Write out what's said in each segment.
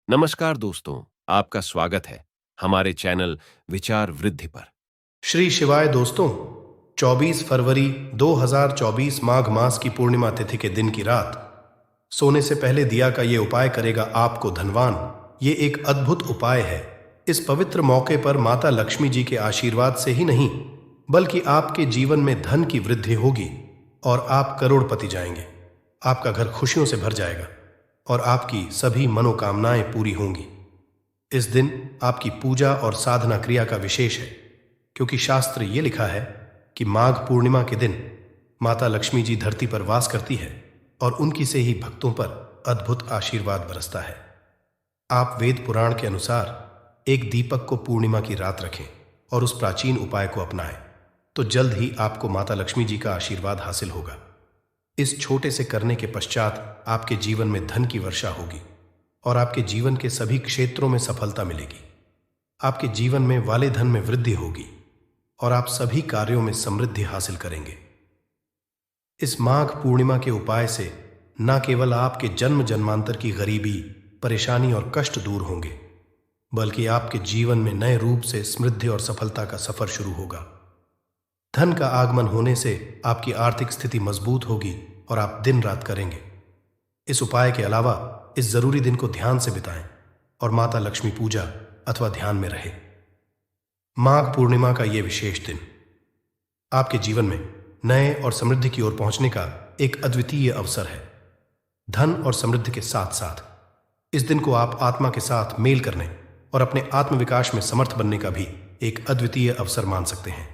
नमस्कार दोस्तों, आपका स्वागत है हमारे चैनल विचार वृद्धि पर। श्री शिवाय दोस्तों, 24 फरवरी 2024 माघ मास की पूर्णिमा तिथि के दिन की रात सोने से पहले दिया का ये उपाय करेगा आपको धनवान। ये एक अद्भुत उपाय है। इस पवित्र मौके पर माता लक्ष्मी जी के आशीर्वाद से ही नहीं बल्कि आपके जीवन में धन की वृद्धि होगी और आप करोड़पति जाएंगे। आपका घर खुशियों से भर जाएगा और आपकी सभी मनोकामनाएं पूरी होंगी। इस दिन आपकी पूजा और साधना क्रिया का विशेष है, क्योंकि शास्त्र ये लिखा है कि माघ पूर्णिमा के दिन माता लक्ष्मी जी धरती पर वास करती है और उनकी से ही भक्तों पर अद्भुत आशीर्वाद बरसता है। आप वेद पुराण के अनुसार एक दीपक को पूर्णिमा की रात रखें और उस प्राचीन उपाय को अपनाएं, तो जल्द ही आपको माता लक्ष्मी जी का आशीर्वाद हासिल होगा। इस छोटे से करने के पश्चात आपके जीवन में धन की वर्षा होगी और आपके जीवन के सभी क्षेत्रों में सफलता मिलेगी। आपके जीवन में वाले धन में वृद्धि होगी और आप सभी कार्यों में समृद्धि हासिल करेंगे। इस माघ पूर्णिमा के उपाय से न केवल आपके जन्म जन्मांतर की गरीबी, परेशानी और कष्ट दूर होंगे, बल्कि आपके जीवन में नए रूप से समृद्धि और सफलता का सफर शुरू होगा। धन का आगमन होने से आपकी आर्थिक स्थिति मजबूत होगी और आप दिन रात करेंगे। इस उपाय के अलावा इस जरूरी दिन को ध्यान से बिताएं और माता लक्ष्मी पूजा अथवा ध्यान में रहे। माघ पूर्णिमा का यह विशेष दिन आपके जीवन में नए और समृद्धि की ओर पहुंचने का एक अद्वितीय अवसर है। धन और समृद्धि के साथ साथ इस दिन को आप आत्मा के साथ मेल करने और अपने आत्मविकास में समर्थ बनने का भी एक अद्वितीय अवसर मान सकते हैं।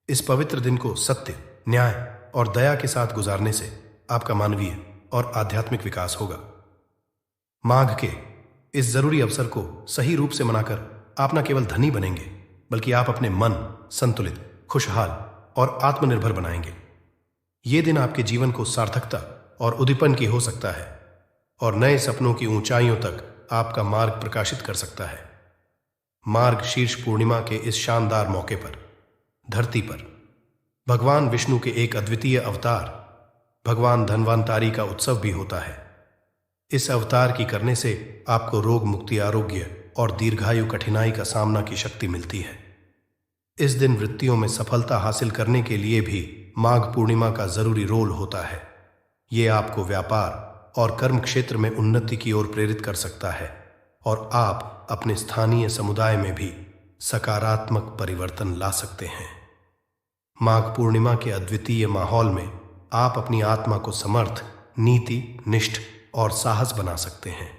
इस पवित्र दिन को सत्य, न्याय और दया के साथ गुजारने से आपका मानवीय और आध्यात्मिक विकास होगा। माघ के इस जरूरी अवसर को सही रूप से मनाकर आप न केवल धनी बनेंगे, बल्कि आप अपने मन संतुलित, खुशहाल और आत्मनिर्भर बनाएंगे। ये दिन आपके जीवन को सार्थकता और उद्दीपन की हो सकता है और नए सपनों की ऊंचाइयों तक आपका मार्ग प्रकाशित कर सकता है। मार्ग शीर्ष पूर्णिमा के इस शानदार मौके पर धरती पर भगवान विष्णु के एक अद्वितीय अवतार भगवान धन्वंतरि का उत्सव भी होता है। इस अवतार की करने से आपको रोग मुक्ति, आरोग्य और दीर्घायु कठिनाई का सामना की शक्ति मिलती है। इस दिन वृत्तियों में सफलता हासिल करने के लिए भी माघ पूर्णिमा का जरूरी रोल होता है। ये आपको व्यापार और कर्म क्षेत्र में उन्नति की ओर प्रेरित कर सकता है और आप अपने स्थानीय समुदाय में भी सकारात्मक परिवर्तन ला सकते हैं। माघ पूर्णिमा के अद्वितीय माहौल में आप अपनी आत्मा को समर्थ, नीति निष्ठ और साहस बना सकते हैं।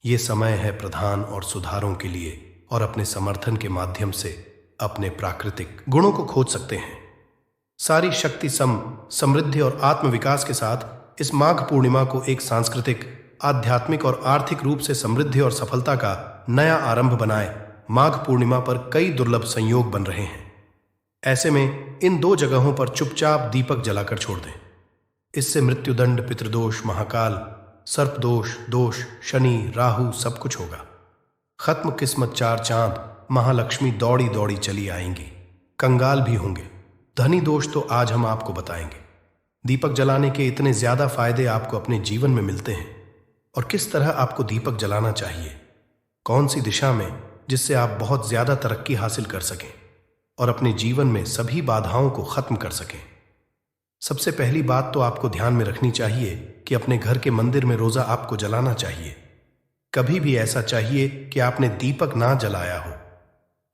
ये समय है प्रधान और सुधारों के लिए और अपने समर्थन के माध्यम से अपने प्राकृतिक गुणों को खोज सकते हैं। सारी शक्ति समृद्धि और आत्मविकास के साथ इस माघ पूर्णिमा को एक सांस्कृतिक, आध्यात्मिक और आर्थिक रूप से समृद्धि और सफलता का नया आरंभ बनाए। माघ पूर्णिमा पर कई दुर्लभ संयोग बन रहे हैं। ऐसे में इन दो जगहों पर चुपचाप दीपक जलाकर छोड़ दें। इससे मृत्युदंड, पितृदोष, महाकाल, सर्पदोष, दोष, शनि, राहु सब कुछ होगा। खत्म किस्मत, चार चांद, महालक्ष्मी दौड़ी दौड़ी चली आएंगी। कंगाल भी होंगे। धनी दोष तो आज हम आपको बताएंगे। दीपक जलाने के इतने ज्यादा फायदे आपको अपने जीवन में मिलते हैं और किस तरह आपको दीपक जलाना चाहिए, कौन सी दिशा में, जिससे आप बहुत ज्यादा तरक्की हासिल कर सकें और अपने जीवन में सभी बाधाओं को खत्म कर सकें। सबसे पहली बात तो आपको ध्यान में रखनी चाहिए कि अपने घर के मंदिर में रोजा आपको जलाना चाहिए। कभी भी ऐसा चाहिए कि आपने दीपक ना जलाया हो,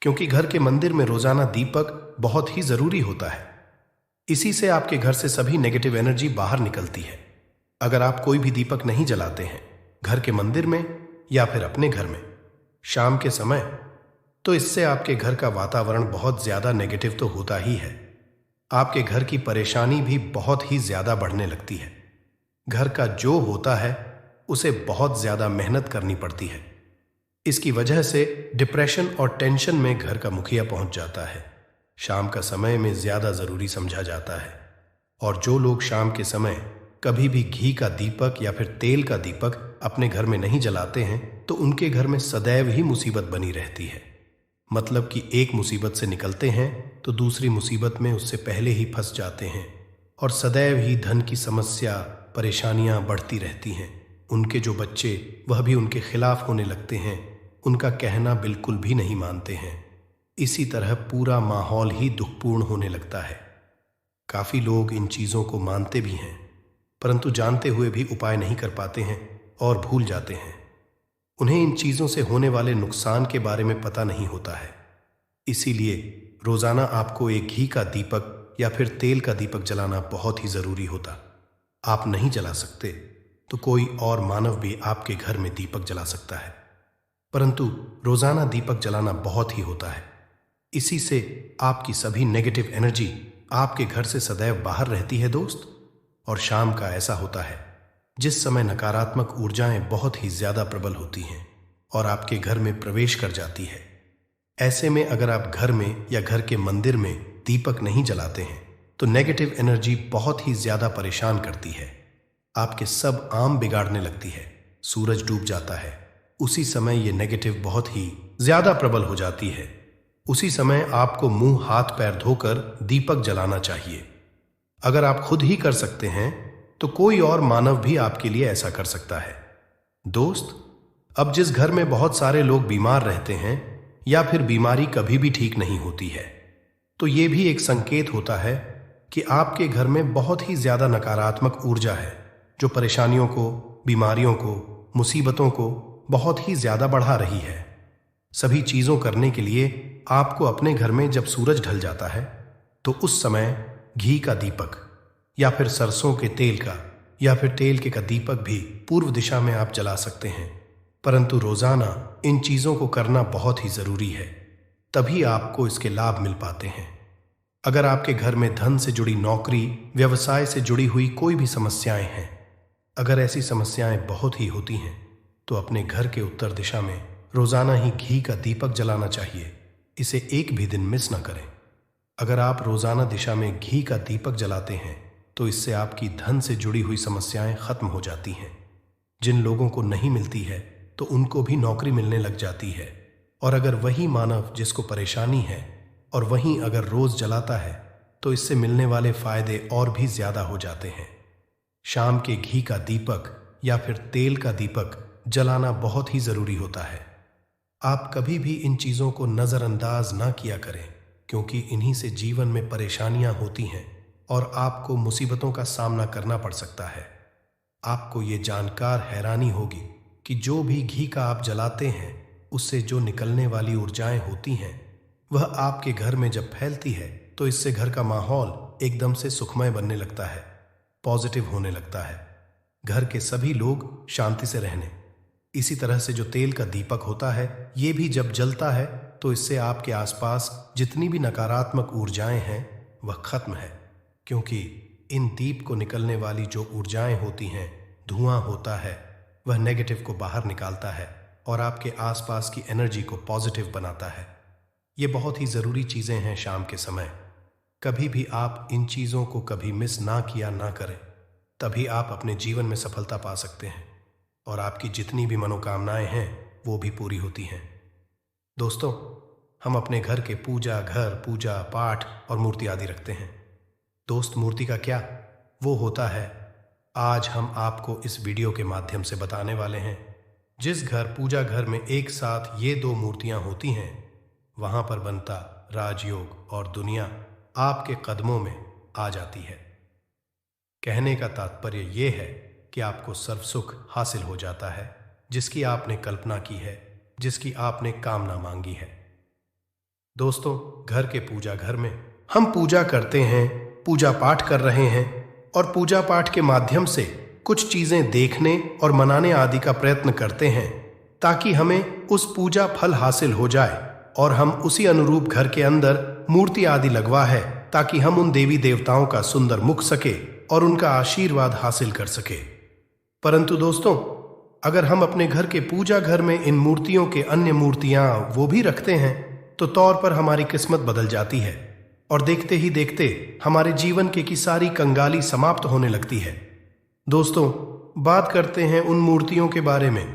क्योंकि घर के मंदिर में रोजाना दीपक बहुत ही जरूरी होता है। इसी से आपके घर से सभी नेगेटिव एनर्जी बाहर निकलती है। अगर आप कोई भी दीपक नहीं जलाते हैं घर के मंदिर में या फिर अपने घर में शाम के समय, तो इससे आपके घर का वातावरण बहुत ज्यादा नेगेटिव तो होता ही है। आपके घर की परेशानी भी बहुत ही ज्यादा बढ़ने लगती है। घर का जो होता है उसे बहुत ज्यादा मेहनत करनी पड़ती है। इसकी वजह से डिप्रेशन और टेंशन में घर का मुखिया पहुंच जाता है। शाम का समय में ज्यादा जरूरी समझा जाता है और जो लोग शाम के समय कभी भी घी का दीपक या फिर तेल का दीपक अपने घर में नहीं जलाते हैं, तो उनके घर में सदैव ही मुसीबत बनी रहती है। मतलब कि एक मुसीबत से निकलते हैं तो दूसरी मुसीबत में उससे पहले ही फंस जाते हैं और सदैव ही धन की समस्या, परेशानियां बढ़ती रहती हैं। उनके जो बच्चे वह भी उनके खिलाफ होने लगते हैं, उनका कहना बिल्कुल भी नहीं मानते हैं। इसी तरह पूरा माहौल ही दुखपूर्ण होने लगता है। काफी लोग इन चीजों को मानते भी हैं, परंतु जानते हुए भी उपाय नहीं कर पाते हैं और भूल जाते हैं। उन्हें इन चीजों से होने वाले नुकसान के बारे में पता नहीं होता है। इसीलिए रोजाना आपको एक घी का दीपक या फिर तेल का दीपक जलाना बहुत ही जरूरी होता। आप नहीं जला सकते तो कोई और मानव भी आपके घर में दीपक जला सकता है, परंतु रोजाना दीपक जलाना बहुत ही होता है। इसी से आपकी सभी नेगेटिव एनर्जी आपके घर से सदैव बाहर रहती है दोस्त। और शाम का ऐसा होता है जिस समय नकारात्मक ऊर्जाएं बहुत ही ज्यादा प्रबल होती हैं और आपके घर में प्रवेश कर जाती है। ऐसे में अगर आप घर में या घर के मंदिर में दीपक नहीं जलाते हैं तो नेगेटिव एनर्जी बहुत ही ज्यादा परेशान करती है। आपके सब आम बिगाड़ने लगती है। सूरज डूब जाता है, उसी समय ये नेगेटिव बहुत ही ज्यादा प्रबल हो जाती है। उसी समय आपको मुंह हाथ पैर धोकर दीपक जलाना चाहिए। अगर आप खुद ही कर सकते हैं तो कोई और मानव भी आपके लिए ऐसा कर सकता है। दोस्त, अब जिस घर में बहुत सारे लोग बीमार रहते हैं या फिर बीमारी कभी भी ठीक नहीं होती है, तो ये भी एक संकेत होता है कि आपके घर में बहुत ही ज्यादा नकारात्मक ऊर्जा है जो परेशानियों को, बीमारियों को, मुसीबतों को बहुत ही ज्यादा बढ़ा रही है। सभी चीजों करने के लिए आपको अपने घर में जब सूरज ढल जाता है तो उस समय घी का दीपक या फिर सरसों के तेल का या फिर तेल के का दीपक भी पूर्व दिशा में आप जला सकते हैं। परंतु रोजाना इन चीजों को करना बहुत ही जरूरी है, तभी आपको इसके लाभ मिल पाते हैं। अगर आपके घर में धन से जुड़ी नौकरी, व्यवसाय से जुड़ी हुई कोई भी समस्याएं हैं, अगर ऐसी समस्याएं बहुत ही होती हैं तो अपने घर के उत्तर दिशा में रोजाना ही घी का दीपक जलाना चाहिए। इसे एक भी दिन मिस ना करें। अगर आप रोजाना दिशा में घी का दीपक जलाते हैं तो इससे आपकी धन से जुड़ी हुई समस्याएं खत्म हो जाती हैं। जिन लोगों को नहीं मिलती है तो उनको भी नौकरी मिलने लग जाती है। और अगर वही मानव जिसको परेशानी है और वहीं अगर रोज जलाता है तो इससे मिलने वाले फायदे और भी ज्यादा हो जाते हैं। शाम के घी का दीपक या फिर तेल का दीपक जलाना बहुत ही जरूरी होता है। आप कभी भी इन चीजों को नजरअंदाज ना किया करें, क्योंकि इन्हीं से जीवन में परेशानियां होती हैं और आपको मुसीबतों का सामना करना पड़ सकता है। आपको ये जानकर हैरानी होगी कि जो भी घी का आप जलाते हैं उससे जो निकलने वाली ऊर्जाएं होती हैं वह आपके घर में जब फैलती है तो इससे घर का माहौल एकदम से सुखमय बनने लगता है, पॉजिटिव होने लगता है। घर के सभी लोग शांति से रहने। इसी तरह से जो तेल का दीपक होता है ये भी जब जलता है तो इससे आपके आसपास जितनी भी नकारात्मक ऊर्जाएं हैं वह खत्म है, क्योंकि इन दीप को निकलने वाली जो ऊर्जाएं होती हैं, धुआं होता है, वह नेगेटिव को बाहर निकालता है और आपके आसपास की एनर्जी को पॉजिटिव बनाता है। ये बहुत ही जरूरी चीजें हैं शाम के समय। कभी भी आप इन चीजों को कभी मिस ना किया ना करें, तभी आप अपने जीवन में सफलता पा सकते हैं और आपकी जितनी भी मनोकामनाएं हैं वो भी पूरी होती हैं। दोस्तों, हम अपने घर के पूजा पाठ और मूर्ति आदि रखते हैं। दोस्त, मूर्ति का क्या वो होता है आज हम आपको इस वीडियो के माध्यम से बताने वाले हैं। जिस घर पूजा घर में एक साथ ये दो मूर्तियां होती हैं वहां पर बनता राजयोग और दुनिया आपके कदमों में आ जाती है। कहने का तात्पर्य यह है कि आपको सर्व सुख हासिल हो जाता है जिसकी आपने कल्पना की है, जिसकी आपने कामना मांगी है। दोस्तों, घर के पूजा घर में हम पूजा करते हैं, पूजा पाठ कर रहे हैं और पूजा पाठ के माध्यम से कुछ चीजें देखने और मनाने आदि का प्रयत्न करते हैं ताकि हमें उस पूजा फल हासिल हो जाए और हम उसी अनुरूप घर के अंदर मूर्ति आदि लगवा है ताकि हम उन देवी देवताओं का सुंदर मुख सके और उनका आशीर्वाद हासिल कर सके। परंतु दोस्तों, अगर हम अपने घर के पूजा घर में इन मूर्तियों के अन्य मूर्तियां वो भी रखते हैं तो तौर पर हमारी किस्मत बदल जाती है और देखते ही देखते हमारे जीवन की सारी कंगाली समाप्त होने लगती है। दोस्तों, बात करते हैं उन मूर्तियों के बारे में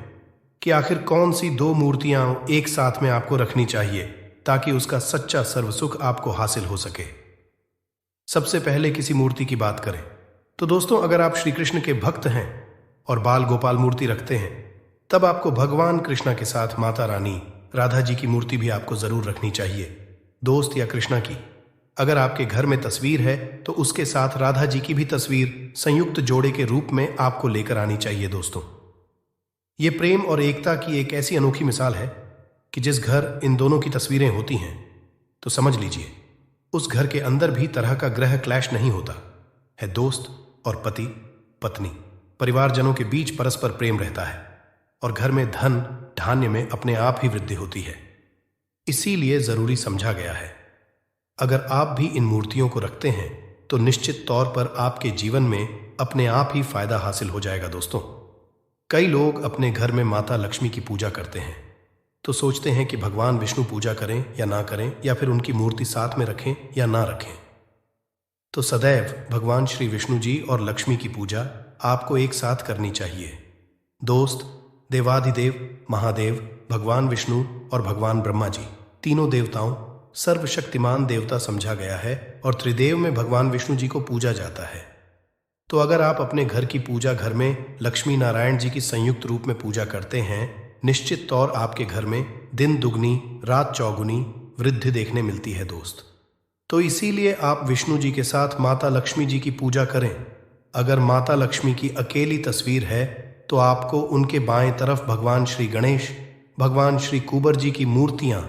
कि आखिर कौन सी दो मूर्तियां एक साथ में आपको रखनी चाहिए ताकि उसका सच्चा सर्व सुख आपको हासिल हो सके। सबसे पहले किसी मूर्ति की बात करें तो दोस्तों, अगर आप श्री कृष्ण के भक्त हैं और बाल गोपाल मूर्ति रखते हैं, तब आपको भगवान कृष्णा के साथ माता रानी राधा जी की मूर्ति भी आपको जरूर रखनी चाहिए दोस्त, या कृष्णा की। अगर आपके घर में तस्वीर है तो उसके साथ राधा जी की भी तस्वीर संयुक्त जोड़े के रूप में आपको लेकर आनी चाहिए दोस्तों। ये प्रेम और एकता की एक ऐसी अनोखी मिसाल है कि जिस घर इन दोनों की तस्वीरें होती हैं तो समझ लीजिए उस घर के अंदर भी तरह का ग्रह क्लैश नहीं होता है दोस्त, और पति पत्नी परिवारजनों के बीच परस्पर प्रेम रहता है और घर में धन धान्य में अपने आप ही वृद्धि होती है। इसीलिए जरूरी समझा गया है, अगर आप भी इन मूर्तियों को रखते हैं तो निश्चित तौर पर आपके जीवन में अपने आप ही फायदा हासिल हो जाएगा दोस्तों। कई लोग अपने घर में माता लक्ष्मी की पूजा करते हैं तो सोचते हैं कि भगवान विष्णु पूजा करें या ना करें, या फिर उनकी मूर्ति साथ में रखें या ना रखें। तो सदैव भगवान श्री विष्णु जी और लक्ष्मी की पूजा आपको एक साथ करनी चाहिए दोस्त। देवाधिदेव महादेव, भगवान विष्णु और भगवान ब्रह्मा जी तीनों देवताओं सर्वशक्तिमान देवता समझा गया है और त्रिदेव में भगवान विष्णु जी को पूजा जाता है। तो अगर आप अपने घर की पूजा घर में लक्ष्मी नारायण जी की संयुक्त रूप में पूजा करते हैं, निश्चित तौर आपके घर में दिन दुगनी रात चौगुनी वृद्धि देखने मिलती है दोस्त। तो इसीलिए आप विष्णु जी के साथ माता लक्ष्मी जी की पूजा करें। अगर माता लक्ष्मी की अकेली तस्वीर है तो आपको उनके बाएं तरफ भगवान श्री गणेश, भगवान श्री कुबर जी की मूर्तियां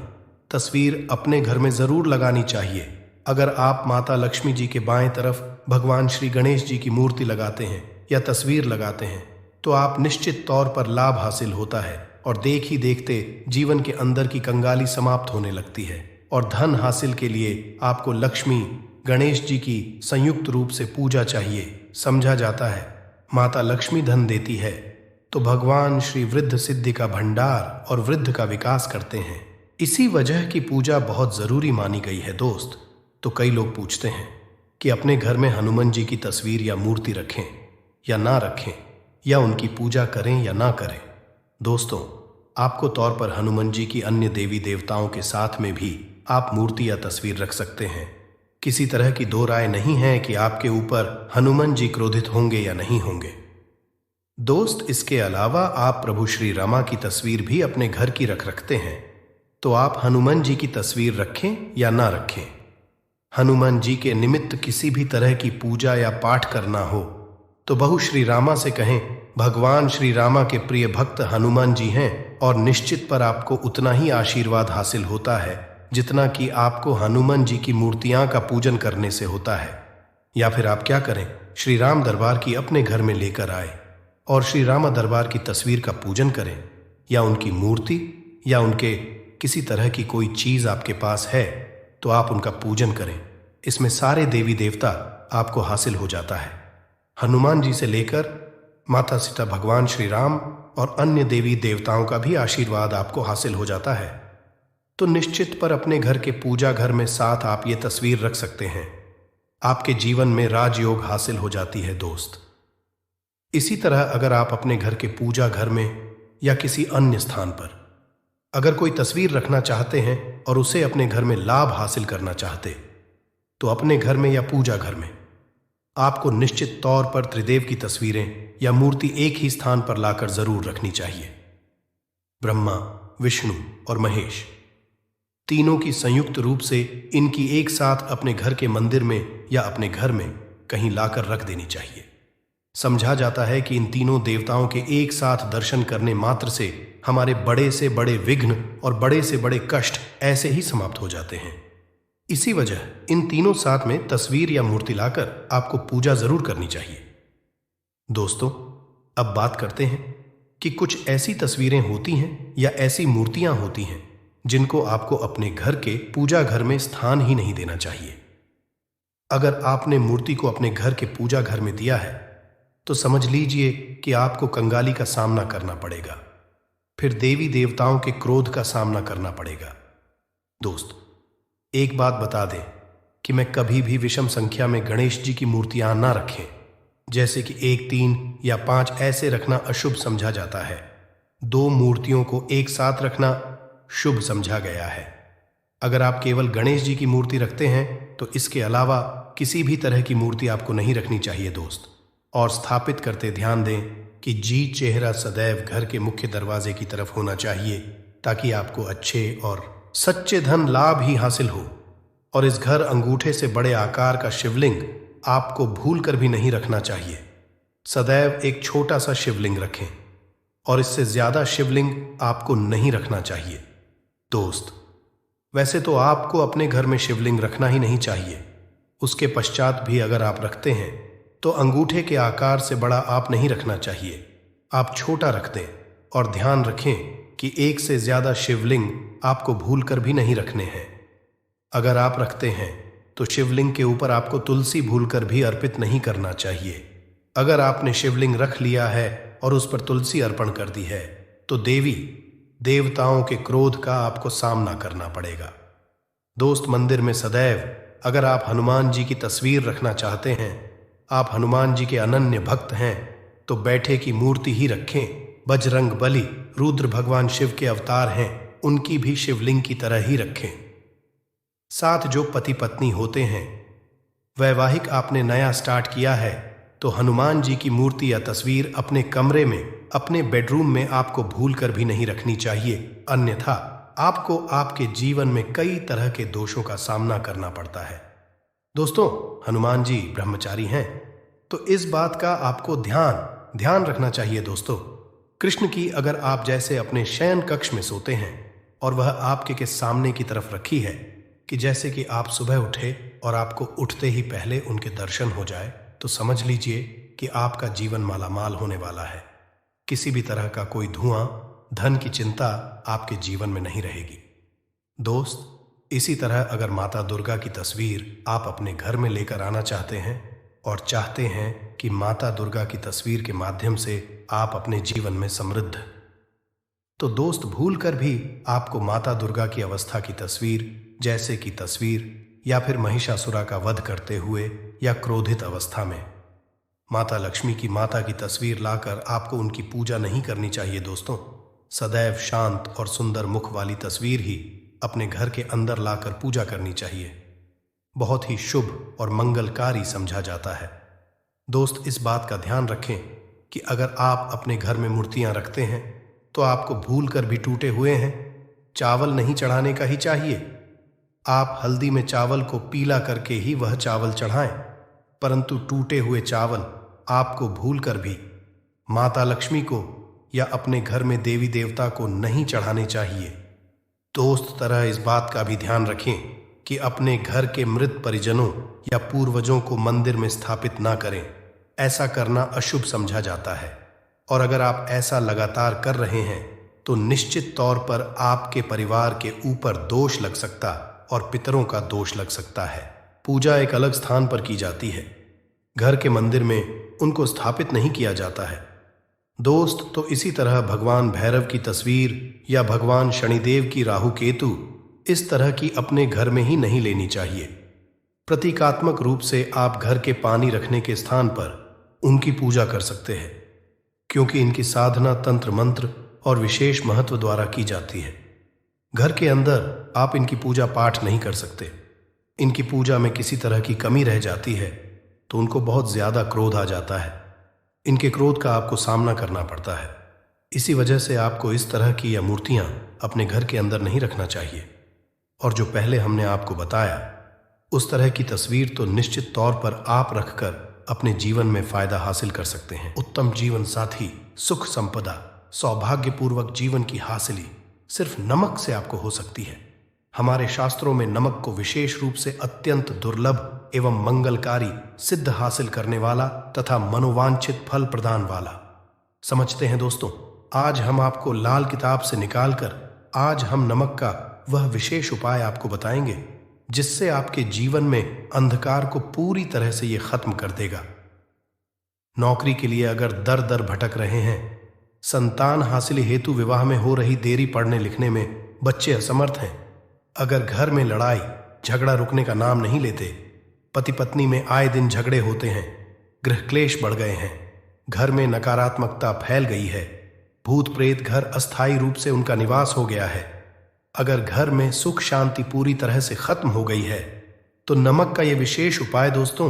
तस्वीर अपने घर में जरूर लगानी चाहिए। अगर आप माता लक्ष्मी जी के बाएं तरफ भगवान श्री गणेश जी की मूर्ति लगाते हैं या तस्वीर लगाते हैं तो आप निश्चित तौर पर लाभ हासिल होता है और देख ही देखते जीवन के अंदर की कंगाली समाप्त होने लगती है और धन हासिल के लिए आपको लक्ष्मी गणेश जी की संयुक्त रूप से पूजा चाहिए। समझा जाता है माता लक्ष्मी धन देती है तो भगवान श्री वृद्ध सिद्धि का भंडार और वृद्ध का विकास करते हैं। इसी वजह की पूजा बहुत जरूरी मानी गई है दोस्त। तो कई लोग पूछते हैं कि अपने घर में हनुमान जी की तस्वीर या मूर्ति रखें या ना रखें, या उनकी पूजा करें या ना करें। दोस्तों, आपको तौर पर हनुमान जी की अन्य देवी देवताओं के साथ में भी आप मूर्ति या तस्वीर रख सकते हैं। किसी तरह की दो राय नहीं है कि आपके ऊपर हनुमान जी क्रोधित होंगे या नहीं होंगे दोस्त। इसके अलावा आप प्रभु श्री रामा की तस्वीर भी अपने घर की रखते हैं तो आप हनुमान जी की तस्वीर रखें या ना रखें, हनुमान जी के निमित्त किसी भी तरह की पूजा या पाठ करना हो तो बहु श्री रामा से कहें भगवान श्री रामा के प्रिय भक्त हनुमान जी हैं और निश्चित पर आपको उतना ही आशीर्वाद हासिल होता है जितना कि आपको हनुमान जी की मूर्तियां का पूजन करने से होता है। या फिर आप क्या करें, श्री राम दरबार की अपने घर में लेकर आए और श्री रामा दरबार की तस्वीर का पूजन करें, या उनकी मूर्ति या उनके किसी तरह की कोई चीज आपके पास है तो आप उनका पूजन करें। इसमें सारे देवी देवता आपको हासिल हो जाता है। हनुमान जी से लेकर माता सीता, भगवान श्री राम और अन्य देवी देवताओं का भी आशीर्वाद आपको हासिल हो जाता है। तो निश्चित पर अपने घर के पूजा घर में साथ आप ये तस्वीर रख सकते हैं। आपके जीवन में राजयोग हासिल हो जाती है दोस्त। इसी तरह अगर आप अपने घर के पूजा घर में या किसी अन्य स्थान पर अगर कोई तस्वीर रखना चाहते हैं और उसे अपने घर में लाभ हासिल करना चाहते तो अपने घर में या पूजा घर में आपको निश्चित तौर पर त्रिदेव की तस्वीरें या मूर्ति एक ही स्थान पर लाकर जरूर रखनी चाहिए। ब्रह्मा, विष्णु और महेश तीनों की संयुक्त रूप से इनकी एक साथ अपने घर के मंदिर में या अपने घर में कहीं लाकर रख देनी चाहिए। समझा जाता है कि इन तीनों देवताओं के एक साथ दर्शन करने मात्र से हमारे बड़े से बड़े विघ्न और बड़े से बड़े कष्ट ऐसे ही समाप्त हो जाते हैं। इसी वजह इन तीनों साथ में तस्वीर या मूर्ति लाकर आपको पूजा जरूर करनी चाहिए। दोस्तों, अब बात करते हैं कि कुछ ऐसी तस्वीरें होती हैं या ऐसी मूर्तियां होती हैं जिनको आपको अपने घर के पूजा घर में स्थान ही नहीं देना चाहिए। अगर आपने मूर्ति को अपने घर के पूजा घर में दिया है तो समझ लीजिए कि आपको कंगाली का सामना करना पड़ेगा, फिर देवी देवताओं के क्रोध का सामना करना पड़ेगा। दोस्त, एक बात बता दें कि मैं कभी भी विषम संख्या में गणेश जी की मूर्तियां ना रखें, जैसे कि 1, 3 या 5 ऐसे रखना अशुभ समझा जाता है। 2 मूर्तियों को एक साथ रखना शुभ समझा गया है। अगर आप केवल गणेश जी की मूर्ति रखते हैं तो इसके अलावा किसी भी तरह की मूर्ति आपको नहीं रखनी चाहिए दोस्त। और स्थापित करते ध्यान दें कि जी चेहरा सदैव घर के मुख्य दरवाजे की तरफ होना चाहिए, ताकि आपको अच्छे और सच्चे धन लाभ ही हासिल हो। और इस घर अंगूठे से बड़े आकार का शिवलिंग आपको भूल कर भी नहीं रखना चाहिए। सदैव एक छोटा सा शिवलिंग रखें और इससे ज्यादा शिवलिंग आपको नहीं रखना चाहिए। दोस्त, वैसे तो आपको अपने घर में शिवलिंग रखना ही नहीं चाहिए। उसके पश्चात भी अगर आप रखते हैं तो अंगूठे के आकार से बड़ा आप नहीं रखना चाहिए। आप छोटा रख दें और ध्यान रखें कि एक से ज्यादा शिवलिंग आपको भूल कर भी नहीं रखने हैं। अगर आप रखते हैं तो शिवलिंग के ऊपर आपको तुलसी भूलकर भी अर्पित नहीं करना चाहिए। अगर आपने शिवलिंग रख लिया है और उस पर तुलसी अर्पण कर दी है तो देवी देवताओं के क्रोध का आपको सामना करना पड़ेगा। दोस्त, मंदिर में सदैव अगर आप हनुमान जी की तस्वीर रखना चाहते हैं, आप हनुमान जी के अनन्य भक्त हैं, तो बैठे की मूर्ति ही रखें। बजरंग बली रुद्र भगवान शिव के अवतार हैं, उनकी भी शिवलिंग की तरह ही रखें। साथ जो पति पत्नी होते हैं, वैवाहिक आपने नया स्टार्ट किया है, तो हनुमान जी की मूर्ति या तस्वीर अपने कमरे में, अपने बेडरूम में आपको भूल कर भी नहीं रखनी चाहिए। अन्यथा आपको आपके जीवन में कई तरह के दोषों का सामना करना पड़ता है। दोस्तों, हनुमान जी ब्रह्मचारी हैं, तो इस बात का आपको ध्यान रखना चाहिए। दोस्तों, कृष्ण की अगर आप जैसे अपने शयन कक्ष में सोते हैं और वह आपके के सामने की तरफ रखी है कि जैसे कि आप सुबह उठे और आपको उठते ही पहले उनके दर्शन हो जाए, तो समझ लीजिए कि आपका जीवन मालामाल होने वाला है। किसी भी तरह का कोई धुआं, धन की चिंता आपके जीवन में नहीं रहेगी। दोस्त, इसी तरह अगर माता दुर्गा की तस्वीर आप अपने घर में लेकर आना चाहते हैं और चाहते हैं कि माता दुर्गा की तस्वीर के माध्यम से आप अपने जीवन में समृद्ध, तो दोस्त भूल कर भी आपको माता दुर्गा की अवस्था की तस्वीर, जैसे कि तस्वीर या फिर महिषासुरा का वध करते हुए या क्रोधित अवस्था में, माता लक्ष्मी की माता की तस्वीर लाकर आपको उनकी पूजा नहीं करनी चाहिए। दोस्तों, सदैव शांत और सुंदर मुख वाली तस्वीर ही अपने घर के अंदर लाकर पूजा करनी चाहिए। बहुत ही शुभ और मंगलकारी समझा जाता है। दोस्त, इस बात का ध्यान रखें कि अगर आप अपने घर में मूर्तियां रखते हैं तो आपको भूल कर भी टूटे हुए हैं चावल नहीं चढ़ाने का ही चाहिए। आप हल्दी में चावल को पीला करके ही वह चावल चढ़ाएं, परंतु टूटे हुए चावल आपको भूल कर भी माता लक्ष्मी को या अपने घर में देवी देवता को नहीं चढ़ाने चाहिए। दोस्त, तरह इस बात का भी ध्यान रखें कि अपने घर के मृत परिजनों या पूर्वजों को मंदिर में स्थापित ना करें। ऐसा करना अशुभ समझा जाता है, और अगर आप ऐसा लगातार कर रहे हैं तो निश्चित तौर पर आपके परिवार के ऊपर दोष लग सकता और पितरों का दोष लग सकता है। पूजा एक अलग स्थान पर की जाती है, घर के मंदिर में उनको स्थापित नहीं किया जाता है। दोस्त, तो इसी तरह भगवान भैरव की तस्वीर या भगवान शनिदेव की राहु केतु इस तरह की अपने घर में ही नहीं लेनी चाहिए। प्रतीकात्मक रूप से आप घर के पानी रखने के स्थान पर उनकी पूजा कर सकते हैं, क्योंकि इनकी साधना तंत्र मंत्र और विशेष महत्व द्वारा की जाती है। घर के अंदर आप इनकी पूजा पाठ नहीं कर सकते। इनकी पूजा में किसी तरह की कमी रह जाती है तो उनको बहुत ज्यादा क्रोध आ जाता है। इनके क्रोध का आपको सामना करना पड़ता है। इसी वजह से आपको इस तरह की या मूर्तियां अपने घर के अंदर नहीं रखना चाहिए। और जो पहले हमने आपको बताया, उस तरह की तस्वीर तो निश्चित तौर पर आप रखकर अपने जीवन में फायदा हासिल कर सकते हैं। उत्तम जीवन साथी, सुख संपदा, सौभाग्यपूर्वक जीवन की हासिली सिर्फ नमक से आपको हो सकती है। हमारे शास्त्रों में नमक को विशेष रूप से अत्यंत दुर्लभ एवं मंगलकारी, सिद्ध हासिल करने वाला तथा मनोवांछित फल प्रदान वाला समझते हैं। दोस्तों, आज हम आपको लाल किताब से निकालकर आज हम नमक का वह विशेष उपाय आपको बताएंगे जिससे आपके जीवन में अंधकार को पूरी तरह से ये खत्म कर देगा। नौकरी के लिए अगर दर दर भटक रहे हैं, संतान हासिल हेतु विवाह में हो रही देरी पढ़ने लिखने में बच्चे असमर्थ हैं, अगर घर में लड़ाई झगड़ा रुकने का नाम नहीं लेते, पति पत्नी में आए दिन झगड़े होते हैं, गृह क्लेश बढ़ गए हैं, घर में नकारात्मकता फैल गई है, भूत प्रेत घर अस्थायी रूप से उनका निवास हो गया है, अगर घर में सुख शांति पूरी तरह से खत्म हो गई है, तो नमक का यह विशेष उपाय दोस्तों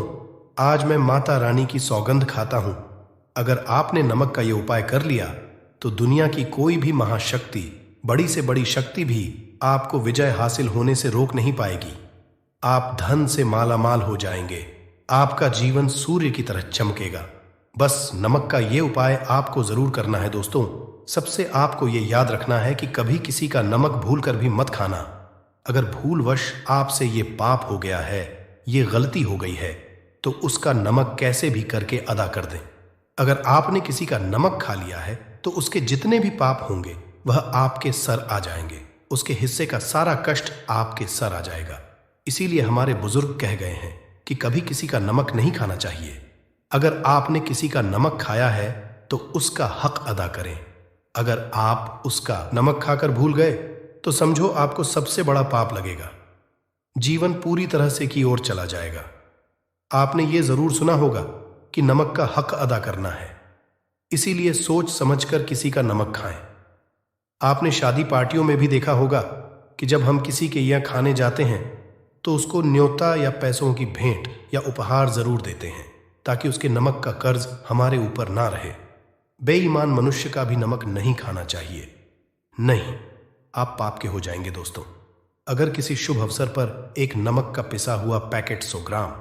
आज मैं माता रानी की सौगंध खाता हूं अगर आपने नमक का ये उपाय कर लिया तो दुनिया की कोई भी महाशक्ति, बड़ी से बड़ी शक्ति भी आपको विजय हासिल होने से रोक नहीं पाएगी। आप धन से मालामाल हो जाएंगे। आपका जीवन सूर्य की तरह चमकेगा। बस नमक का ये उपाय आपको जरूर करना है दोस्तों। सबसे आपको ये याद रखना है कि कभी किसी का नमक भूल कर भी मत खाना। अगर भूलवश आपसे ये पाप हो गया है, ये गलती हो गई है, तो उसका नमक कैसे भी करके अदा कर दें। अगर आपने किसी का नमक खा लिया है तो उसके जितने भी पाप होंगे वह आपके सर आ जाएंगे। उसके हिस्से का सारा कष्ट आपके सर आ जाएगा। इसीलिए हमारे बुजुर्ग कह गए हैं कि कभी किसी का नमक नहीं खाना चाहिए। अगर आपने किसी का नमक खाया है तो उसका हक अदा करें। अगर आप उसका नमक खाकर भूल गए तो समझो आपको सबसे बड़ा पाप लगेगा। जीवन पूरी तरह से की ओर चला जाएगा। आपने ये जरूर सुना होगा कि नमक का हक अदा करना है, इसीलिए सोच समझकर किसी का नमक खाएं। आपने शादी पार्टियों में भी देखा होगा कि जब हम किसी के यहाँ खाने जाते हैं तो उसको न्योता या पैसों की भेंट या उपहार जरूर देते हैं, ताकि उसके नमक का कर्ज हमारे ऊपर ना रहे। बेईमान मनुष्य का भी नमक नहीं खाना चाहिए। नहीं, आप पाप के हो जाएंगे दोस्तों। अगर किसी शुभ अवसर पर एक नमक का पिसा हुआ पैकेट 100 ग्राम,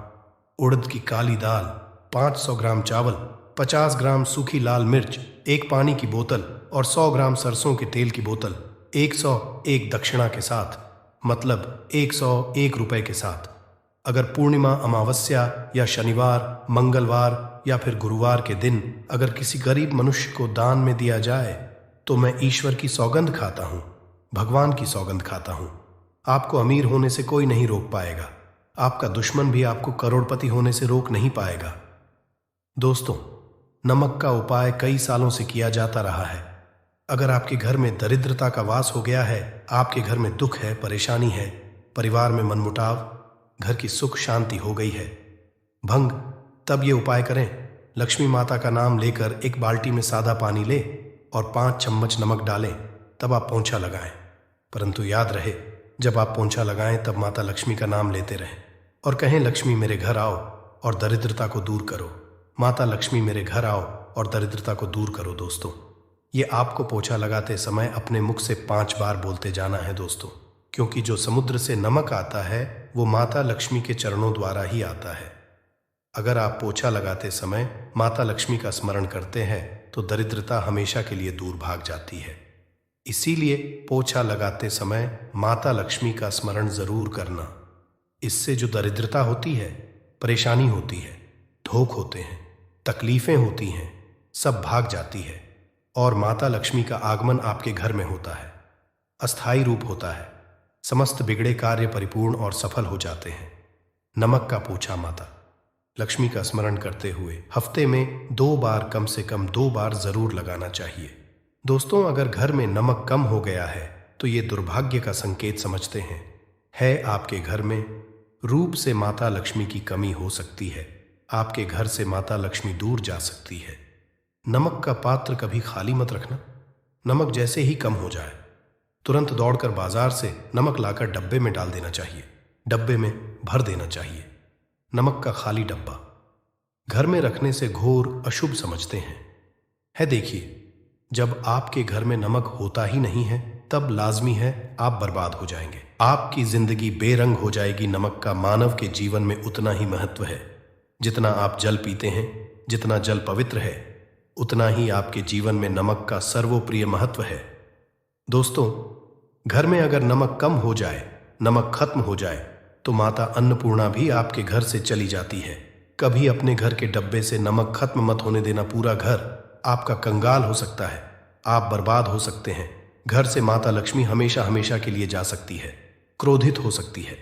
उड़द की काली दाल, 500 ग्राम चावल, 50 ग्राम सूखी लाल मिर्च, एक पानी की बोतल और 100 ग्राम सरसों के तेल की बोतल 101 दक्षिणा के साथ, मतलब 101 रुपए के साथ, अगर पूर्णिमा, अमावस्या या शनिवार, मंगलवार या फिर गुरुवार के दिन अगर किसी गरीब मनुष्य को दान में दिया जाए तो मैं ईश्वर की सौगंध खाता हूं, भगवान की सौगंध खाता हूं। आपको अमीर होने से कोई नहीं रोक पाएगा। आपका दुश्मन भी आपको करोड़पति होने से रोक नहीं पाएगा। दोस्तों, नमक का उपाय कई सालों से किया जाता रहा है। अगर आपके घर में दरिद्रता का वास हो गया है, आपके घर में दुख है, परेशानी है, परिवार में मनमुटाव, घर की सुख शांति हो गई है, भंग, तब ये उपाय करें। लक्ष्मी माता का नाम लेकर एक बाल्टी में सादा पानी ले और 5 चम्मच नमक डालें, तब आप पोंछा लगाएं। परंतु याद रहे, जब आप पोंछा लगाएं तब माता लक्ष्मी का नाम लेते रहें और कहें, लक्ष्मी मेरे घर आओ और दरिद्रता को दूर करो। माता लक्ष्मी मेरे घर आओ और दरिद्रता को दूर करो। दोस्तों, ये आपको पोंछा लगाते समय अपने मुख से 5 बार बोलते जाना है दोस्तों, क्योंकि जो समुद्र से नमक आता है वो माता लक्ष्मी के चरणों द्वारा ही आता है। अगर आप पोछा लगाते समय माता लक्ष्मी का स्मरण करते हैं तो दरिद्रता हमेशा के लिए दूर भाग जाती है। इसीलिए पोछा लगाते समय माता लक्ष्मी का स्मरण जरूर करना। इससे जो दरिद्रता होती है, परेशानी होती है, धोख होते हैं, तकलीफें होती हैं, सब भाग जाती है और माता लक्ष्मी का आगमन आपके घर में होता है। अस्थायी रूप होता है। समस्त बिगड़े कार्य परिपूर्ण और सफल हो जाते हैं। नमक का पोछा माता लक्ष्मी का स्मरण करते हुए हफ्ते में 2 बार, कम से कम 2 बार जरूर लगाना चाहिए। दोस्तों, अगर घर में नमक कम हो गया है तो ये दुर्भाग्य का संकेत समझते हैं। है आपके घर में रूप से माता लक्ष्मी की कमी हो सकती है। आपके घर से माता लक्ष्मी दूर जा सकती है। नमक का पात्र कभी खाली मत रखना। नमक जैसे ही कम हो जाए तुरंत दौड़कर बाजार से नमक लाकर डब्बे में डाल देना चाहिए। डब्बे में भर देना चाहिए। नमक का खाली डब्बा घर में रखने से घोर अशुभ समझते हैं। देखिए, जब आपके घर में नमक होता ही नहीं है तब लाजमी है आप बर्बाद हो जाएंगे। आपकी जिंदगी बेरंग हो जाएगी। नमक का मानव के जीवन में उतना ही महत्व है। जितना आप जल पीते हैं, जितना जल पवित्र है, उतना ही आपके जीवन में नमक का सर्वोप्रिय महत्व है। दोस्तों, घर में अगर नमक कम हो जाए, नमक खत्म हो जाए तो माता अन्नपूर्णा भी आपके घर से चली जाती है। कभी अपने घर के डब्बे से नमक खत्म मत होने देना। पूरा घर आपका कंगाल हो सकता है। आप बर्बाद हो सकते हैं। घर से माता लक्ष्मी हमेशा हमेशा के लिए जा सकती है, क्रोधित हो सकती है।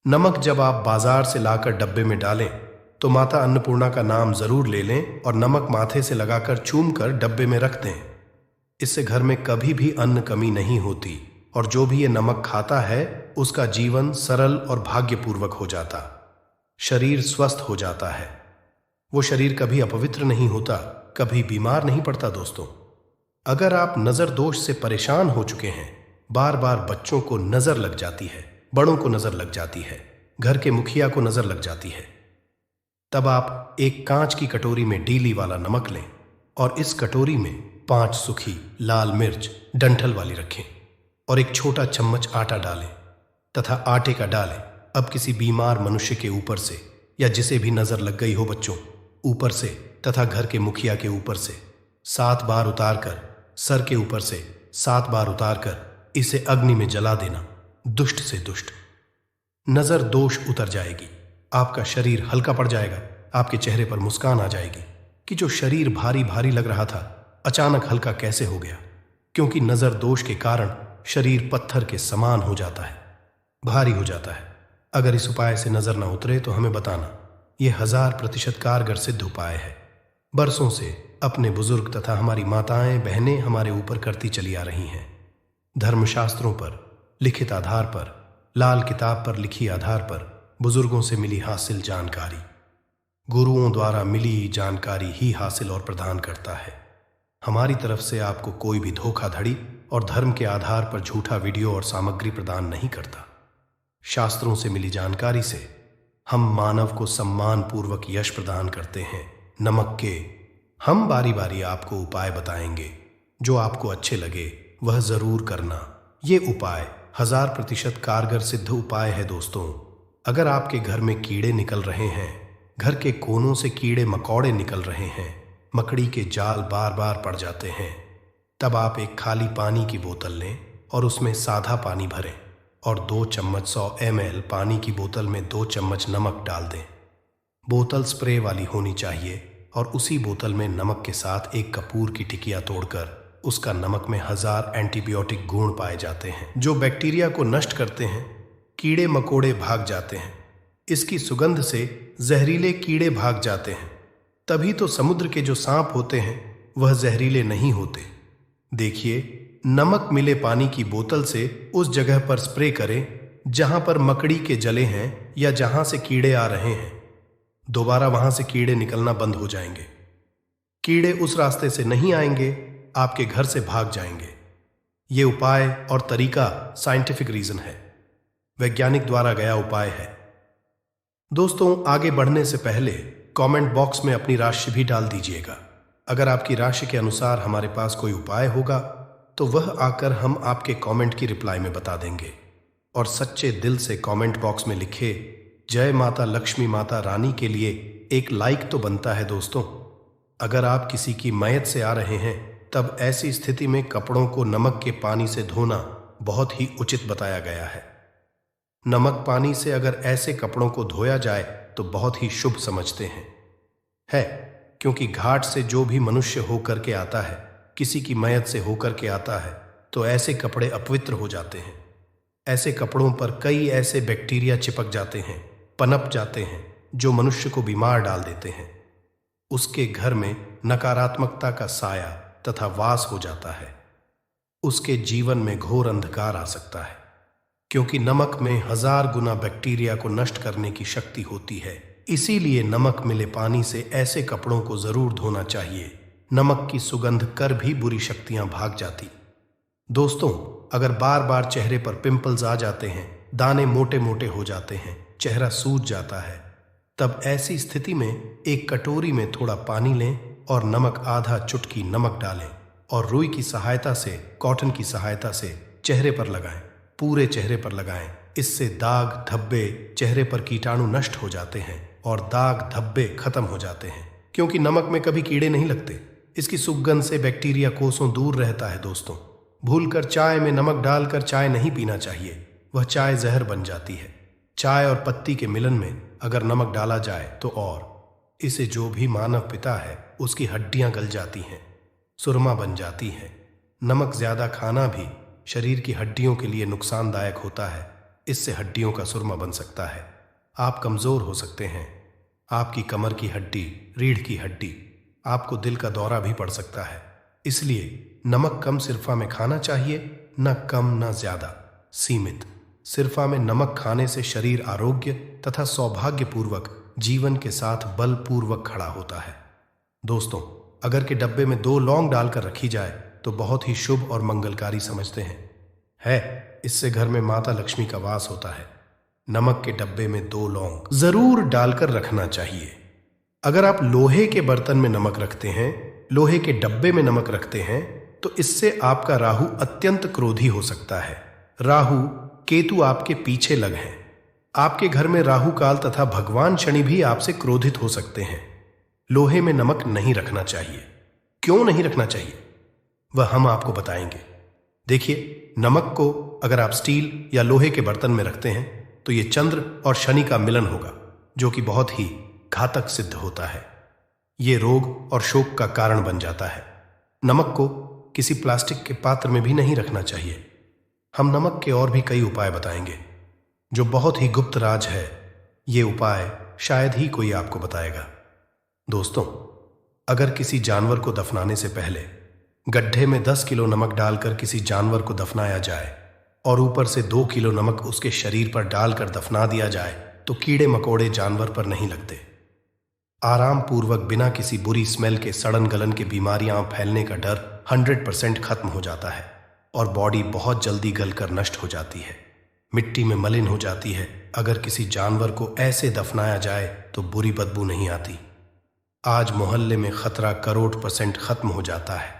नमक जब आप बाजार से लाकर डब्बे में डालें तो माता अन्नपूर्णा का नाम जरूर ले लें और नमक माथे से लगाकर चूम कर डब्बे में रख दें। इससे घर में कभी भी अन्न कमी नहीं होती और जो भी ये नमक खाता है उसका जीवन सरल और भाग्यपूर्वक हो जाता। शरीर स्वस्थ हो जाता है। वो शरीर कभी अपवित्र नहीं होता, कभी बीमार नहीं पड़ता। दोस्तों, अगर आप नजर दोष से परेशान हो चुके हैं, बार बार बच्चों को नजर लग जाती है, बड़ों को नजर लग जाती है, घर के मुखिया को नजर लग जाती है, तब आप एक कांच की कटोरी में डीली वाला नमक लें और इस कटोरी में 5 सूखी लाल मिर्च डंठल वाली रखें और एक छोटा चम्मच आटा डालें तथा आटे का डालें अब किसी बीमार मनुष्य के ऊपर से या जिसे भी नजर लग गई हो बच्चों ऊपर से तथा घर के मुखिया के ऊपर से 7 बार उतारकर सर के ऊपर से 7 बार उतारकर इसे अग्नि में जला देना। दुष्ट से दुष्ट नजर दोष उतर जाएगी, आपका शरीर हल्का पड़ जाएगा, आपके चेहरे पर मुस्कान आ जाएगी कि जो शरीर भारी भारी लग रहा था अचानक हल्का कैसे हो गया, क्योंकि नजर दोष के कारण शरीर पत्थर के समान हो जाता है, भारी हो जाता है। अगर इस उपाय से नजर ना उतरे तो हमें बताना, यह 1000% कारगर सिद्ध उपाय है। बरसों से अपने बुजुर्ग तथा हमारी माताएं बहनें हमारे ऊपर करती चली आ रही हैं। धर्मशास्त्रों पर लिखित आधार पर, लाल किताब पर लिखी आधार पर, बुजुर्गों से मिली हासिल जानकारी, गुरुओं द्वारा मिली जानकारी ही हासिल और प्रदान करता है। हमारी तरफ से आपको कोई भी धोखाधड़ी और धर्म के आधार पर झूठा वीडियो और सामग्री प्रदान नहीं करता। शास्त्रों से मिली जानकारी से हम मानव को सम्मान पूर्वक यश प्रदान करते हैं। नमक के हम बारी बारी आपको उपाय बताएंगे, जो आपको अच्छे लगे वह जरूर करना। ये उपाय 1000% कारगर सिद्ध उपाय है दोस्तों। अगर आपके घर में कीड़े निकल रहे हैं, घर के कोनों से कीड़े मकोड़े निकल रहे हैं, मकड़ी के जाल बार बार पड़ जाते हैं, तब आप एक खाली पानी की बोतल लें और उसमें सादा पानी भरें और 2 चम्मच 100 ml पानी की बोतल में 2 चम्मच नमक डाल दें। बोतल स्प्रे वाली होनी चाहिए और उसी बोतल में नमक के साथ एक कपूर की टिकिया तोड़कर उसका नमक में 1000 एंटीबायोटिक गुण पाए जाते हैं, जो बैक्टीरिया को नष्ट करते हैं। कीड़े मकोड़े भाग जाते हैं, इसकी सुगंध से जहरीले कीड़े भाग जाते हैं। तभी तो समुद्र के जो सांप होते हैं वह जहरीले नहीं होते। देखिए, नमक मिले पानी की बोतल से उस जगह पर स्प्रे करें जहां पर मकड़ी के जले हैं या जहां से कीड़े आ रहे हैं। दोबारा वहां से कीड़े निकलना बंद हो जाएंगे। कीड़े उस रास्ते से नहीं आएंगे, आपके घर से भाग जाएंगे। यह उपाय और तरीका साइंटिफिक रीजन है, वैज्ञानिक द्वारा गया उपाय है। दोस्तों, आगे बढ़ने से पहले कमेंट बॉक्स में अपनी राशि भी डाल दीजिएगा। अगर आपकी राशि के अनुसार हमारे पास कोई उपाय होगा तो वह आकर हम आपके कमेंट की रिप्लाई में बता देंगे। और सच्चे दिल से कमेंट बॉक्स में लिखे जय माता लक्ष्मी माता रानी के लिए एक लाइक तो बनता है दोस्तों। अगर आप किसी की मयत से आ रहे हैं तब ऐसी स्थिति में कपड़ों को नमक के पानी से धोना बहुत ही उचित बताया गया है। नमक पानी से अगर ऐसे कपड़ों को धोया जाए तो बहुत ही शुभ समझते हैं क्योंकि घाट से जो भी मनुष्य होकर के आता है, किसी की मयत से होकर के आता है, तो ऐसे कपड़े अपवित्र हो जाते हैं। ऐसे कपड़ों पर कई ऐसे बैक्टीरिया चिपक जाते हैं, पनप जाते हैं, जो मनुष्य को बीमार डाल देते हैं। उसके घर में नकारात्मकता का साया तथा वास हो जाता है। उसके जीवन में घोर अंधकार आ सकता है, क्योंकि नमक में 1000 गुना बैक्टीरिया को नष्ट करने की शक्ति होती है। इसीलिए नमक मिले पानी से ऐसे कपड़ों को जरूर धोना चाहिए। नमक की सुगंध कर भी बुरी शक्तियां भाग जाती। दोस्तों, अगर बार बार चेहरे पर पिंपल्स आ जाते हैं, दाने मोटे मोटे हो जाते हैं, चेहरा सूज जाता है, तब ऐसी स्थिति में एक कटोरी में थोड़ा पानी लें और नमक आधा चुटकी नमक डालें और रुई की सहायता से, कॉटन की सहायता से चेहरे पर लगाएं, पूरे चेहरे पर लगाएं। इससे दाग धब्बे, चेहरे पर कीटाणु नष्ट हो जाते हैं और दाग धब्बे खत्म हो जाते हैं, क्योंकि नमक में कभी कीड़े नहीं लगते। इसकी सुगंध से बैक्टीरिया कोसों दूर रहता है। दोस्तों, भूलकर चाय में नमक डालकर चाय नहीं पीना चाहिए, वह चाय जहर बन जाती है। चाय और पत्ती के मिलन में अगर नमक डाला जाए तो और इसे जो भी मानव पिता है उसकी हड्डियां गल जाती हैं, सुरमा बन जाती हैं। नमक ज्यादा खाना भी शरीर की हड्डियों के लिए नुकसानदायक होता है। इससे हड्डियों का सुरमा बन सकता है, आप कमजोर हो सकते हैं। आपकी कमर की हड्डी, रीढ़ की हड्डी, आपको दिल का दौरा भी पड़ सकता है। इसलिए नमक कम सिरफा में खाना चाहिए, न कम न ज्यादा, सीमित। सिरफा में नमक खाने से शरीर आरोग्य तथा सौभाग्यपूर्वक जीवन के साथ बलपूर्वक खड़ा होता है। दोस्तों, अगर के डब्बे में 2 लौंग डालकर रखी जाए तो बहुत ही शुभ और मंगलकारी समझते हैं। इससे घर में माता लक्ष्मी का वास होता है। नमक के डब्बे में 2 लौंग जरूर डालकर रखना चाहिए। अगर आप लोहे के बर्तन में नमक रखते हैं, लोहे के डब्बे में नमक रखते हैं, तो इससे आपका राहु अत्यंत क्रोधी हो सकता है। राहु केतु आपके पीछे लग हैं। आपके घर में राहु काल तथा भगवान शनि भी आपसे क्रोधित हो सकते हैं। लोहे में नमक नहीं रखना चाहिए। क्यों नहीं रखना चाहिए वह हम आपको बताएंगे। देखिए, नमक को अगर आप स्टील या लोहे के बर्तन में रखते हैं तो यह चंद्र और शनि का मिलन होगा, जो कि बहुत ही घातक सिद्ध होता है। यह रोग और शोक का कारण बन जाता है। नमक को किसी प्लास्टिक के पात्र में भी नहीं रखना चाहिए। हम नमक के और भी कई उपाय बताएंगे जो बहुत ही गुप्त राज है। ये उपाय शायद ही कोई आपको बताएगा। दोस्तों, अगर किसी जानवर को दफनाने से पहले गड्ढे में 10 किलो नमक डालकर किसी जानवर को दफनाया जाए और ऊपर से 2 किलो नमक उसके शरीर पर डालकर दफना दिया जाए तो कीड़े मकोड़े जानवर पर नहीं लगते। आराम पूर्वक बिना किसी बुरी स्मेल के सड़न गलन के बीमारियां फैलने का डर 100% खत्म हो जाता है और बॉडी बहुत जल्दी गलकर नष्ट हो जाती है, मिट्टी में मलिन हो जाती है। अगर किसी जानवर को ऐसे दफनाया जाए तो बुरी बदबू नहीं आती। आज मोहल्ले में खतरा करोड़ % खत्म हो जाता है।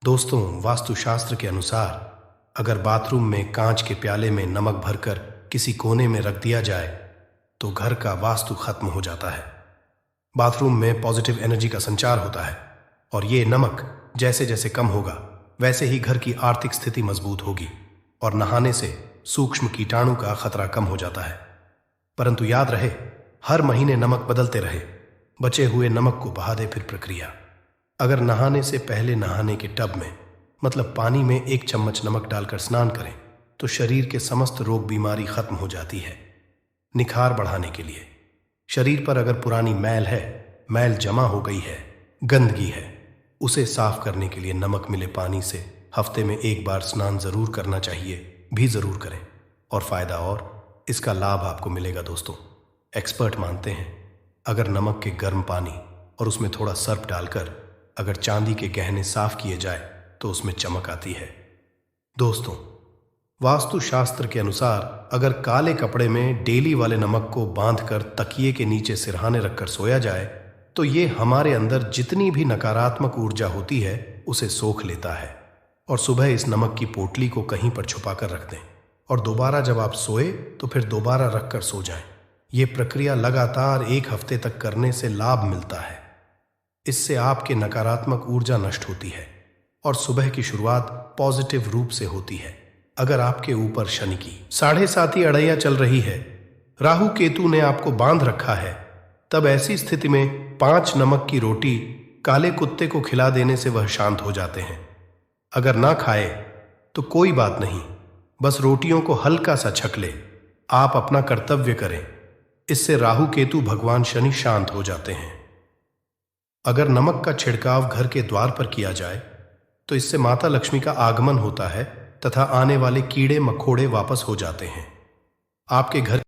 दोस्तों, वास्तुशास्त्र के अनुसार अगर बाथरूम में कांच के प्याले में नमक भरकर किसी कोने में रख दिया जाए तो घर का वास्तु खत्म हो जाता है। बाथरूम में पॉजिटिव एनर्जी का संचार होता है और ये नमक जैसे जैसे कम होगा वैसे ही घर की आर्थिक स्थिति मजबूत होगी और नहाने से सूक्ष्म कीटाणु का खतरा कम हो जाता है। परंतु याद रहे, हर महीने नमक बदलते रहे। बचे हुए नमक को बहा दे। फिर प्रक्रिया, अगर नहाने से पहले नहाने के टब में मतलब पानी में 1 चम्मच नमक डालकर स्नान करें तो शरीर के समस्त रोग बीमारी खत्म हो जाती है। निखार बढ़ाने के लिए शरीर पर अगर पुरानी मैल है, मैल जमा हो गई है, गंदगी है, उसे साफ करने के लिए नमक मिले पानी से हफ्ते में 1 बार स्नान जरूर करना चाहिए, भी जरूर करें। और फायदा और इसका लाभ आपको मिलेगा। दोस्तों, एक्सपर्ट मानते हैं अगर नमक के गर्म पानी और उसमें थोड़ा सर्फ डालकर अगर चांदी के गहने साफ किए जाए तो उसमें चमक आती है। दोस्तों, वास्तुशास्त्र के अनुसार अगर काले कपड़े में डेली वाले नमक को बांधकर तकिए के नीचे सिरहाने रखकर सोया जाए तो ये हमारे अंदर जितनी भी नकारात्मक ऊर्जा होती है उसे सोख लेता है। और सुबह इस नमक की पोटली को कहीं पर छुपा कर रख दें और दोबारा जब आप सोए तो फिर दोबारा रखकर सो जाएं। ये प्रक्रिया लगातार 1 हफ्ते तक करने से लाभ मिलता है। इससे आपके नकारात्मक ऊर्जा नष्ट होती है और सुबह की शुरुआत पॉजिटिव रूप से होती है। अगर आपके ऊपर शनि की 7.5 अड़ैया चल रही है, राहु केतु ने आपको बांध रखा है, तब ऐसी स्थिति में 5 नमक की रोटी काले कुत्ते को खिला देने से वह शांत हो जाते हैं। अगर ना खाए तो कोई बात नहीं, बस रोटियों को हल्का सा छक ले। आप अपना कर्तव्य करें, इससे राहु केतु भगवान शनि शांत हो जाते हैं। अगर नमक का छिड़काव घर के द्वार पर किया जाए तो इससे माता लक्ष्मी का आगमन होता है तथा आने वाले कीड़े मकोड़े वापस हो जाते हैं। आपके घर